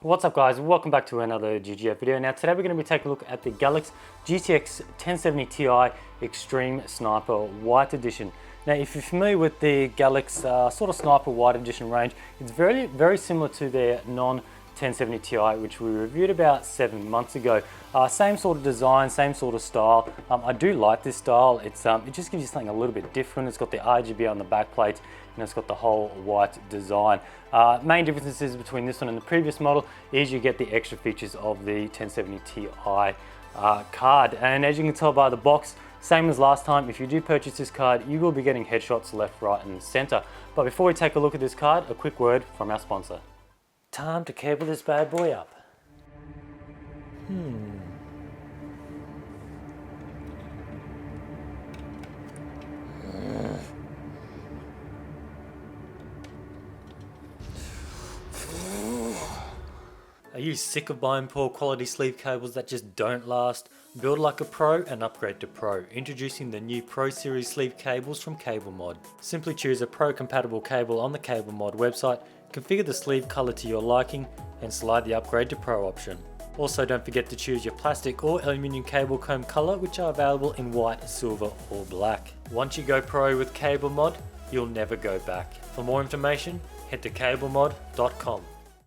What's up guys, welcome back to another GGF video. Now today we're going to be taking a look at the GALAX GTX 1070 Ti Extreme Sniper White Edition. Now if you're familiar with the GALAX sort of Sniper White Edition range, it's very similar to their non-1070 Ti, which we reviewed about 7 months ago. Same sort of design, same sort of style. I do like this style. It just gives you something a little bit different. It's got the RGB on the back plate and it's got the whole white design. Main differences between this one and the previous model is you get the extra features of the 1070 Ti card. And as you can tell by the box, same as last time, if you do purchase this card, you will be getting headshots left, right and center. But before we take a look at this card, a quick word from our sponsor. Time to cable this bad boy up. Are you sick of buying poor quality sleeve cables that just don't last? Build like a pro and upgrade to Pro. Introducing the new Pro Series sleeve cables from CableMod. Simply choose a Pro compatible cable on the CableMod website, configure the sleeve color to your liking and slide the upgrade to Pro option. Also don't forget to choose your plastic or aluminium cable comb color, which are available in white, silver or black. Once you go Pro with CableMod, you'll never go back. For more information, head to cablemod.com.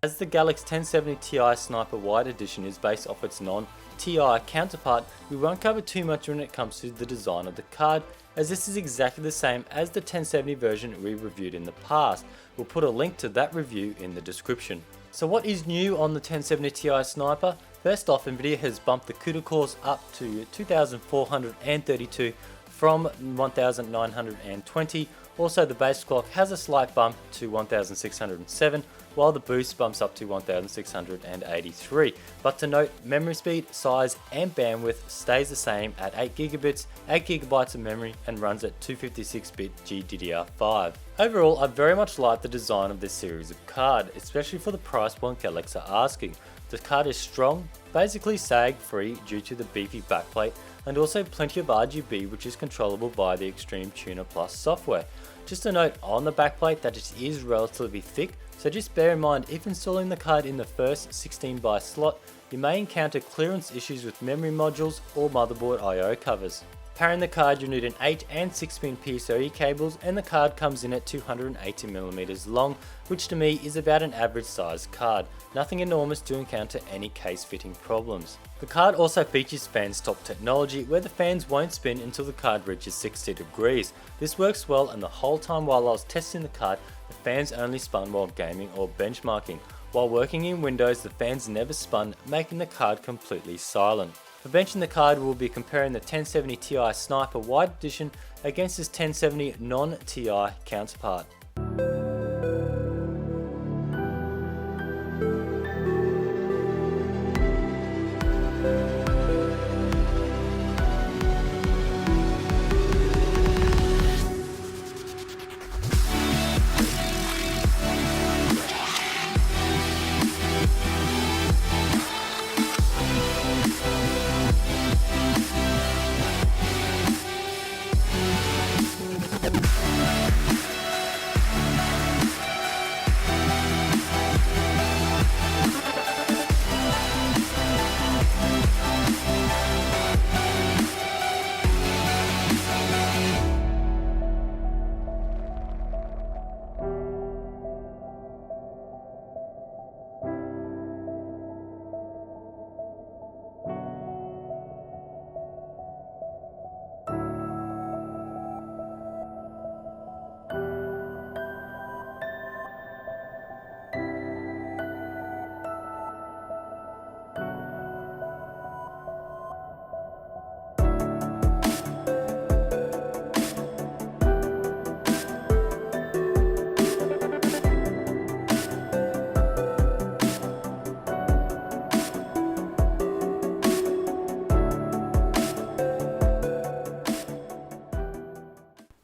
As the GALAX 1070 Ti Sniper White Edition is based off its non-Ti counterpart, we won't cover too much when it comes to the design of the card, as this is exactly the same as the 1070 version we reviewed in the past. We'll put a link to that review in the description. So what is new on the 1070 Ti Sniper? First off, Nvidia has bumped the CUDA cores up to 2432 from 1920. Also the base clock has a slight bump to 1607, while the boost bumps up to 1683. But to note, memory speed, size and bandwidth stays the same at 8 gigabits, 8 gigabytes of memory and runs at 256-bit GDDR5. Overall, I very much like the design of this series of card, especially for the price point GALAX are asking. The card is strong, basically sag free due to the beefy backplate, and also plenty of RGB, which is controllable by the Extreme Tuner Plus software. Just a note on the backplate that it is relatively thick, so just bear in mind if installing the card in the first 16 by slot, you may encounter clearance issues with memory modules or motherboard I/O covers. Powering the card, you'll need an 8 and 6 pin PCIe cables, and the card comes in at 280mm long, which to me is about an average size card. Nothing enormous to encounter any case fitting problems. The card also features fan stop technology, where the fans won't spin until the card reaches 60 degrees. This works well, and the whole time while I was testing the card, the fans only spun while gaming or benchmarking. While working in Windows, the fans never spun, making the card completely silent. For benching the card, we'll be comparing the 1070 Ti Sniper White Edition against its 1070 non-Ti counterpart.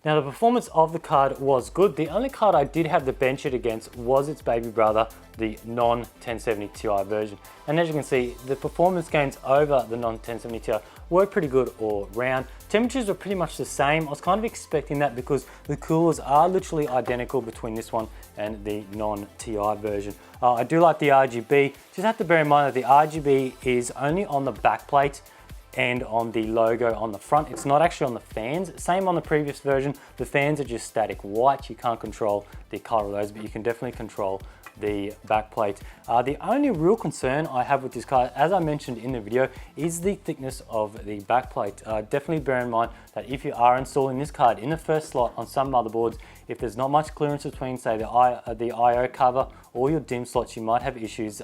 Now the performance of the card was good. The only card I did have to bench it against was its baby brother, the non-1070 Ti version. And as you can see, the performance gains over the non-1070 Ti were pretty good all round. Temperatures are pretty much the same. I was kind of expecting that because the coolers are literally identical between this one and the non-Ti version. I do like the RGB. Just have to bear in mind that the RGB is only on the backplate and on the logo on the front. It's not actually on the fans. Same on the previous version. The fans are just static white. You can't control the color of those, but you can definitely control the backplate. The only real concern I have with this card, as I mentioned in the video, is the thickness of the backplate. Definitely bear in mind that if you are installing this card in the first slot on some motherboards, if there's not much clearance between, say, the I/O cover or your DIMM slots, you might have issues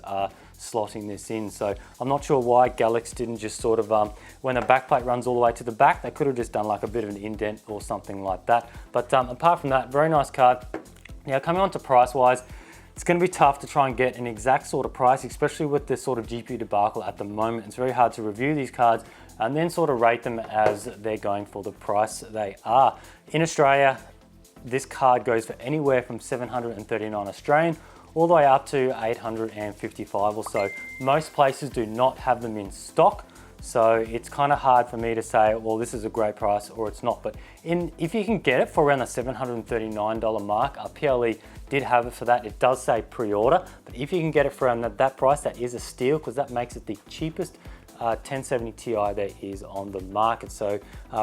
slotting this in. So I'm not sure why GALAX didn't just sort of, when the backplate runs all the way to the back, they could have just done like a bit of an indent or something like that. But apart from that, very nice card. Now coming on to price-wise, it's going to be tough to try and get an exact sort of price, especially with this sort of GPU debacle at the moment. It's very hard to review these cards and then sort of rate them as they're going for the price they are. In Australia, this card goes for anywhere from 739 Australian all the way up to 855 or so. Most places do not have them in stock, so it's kind of hard for me to say, well, this is a great price or it's not. But if you can get it for around the $739 mark, PLE did have it for that. It does say pre-order, but if you can get it for around that price, that is a steal because that makes it the cheapest 1070 Ti there is on the market. So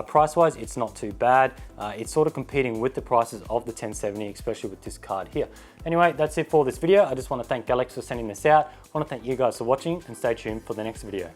price-wise, it's not too bad. It's sort of competing with the prices of the 1070, especially with this card here. Anyway, that's it for this video. I just want to thank GALAX for sending this out. I want to thank you guys for watching and stay tuned for the next video.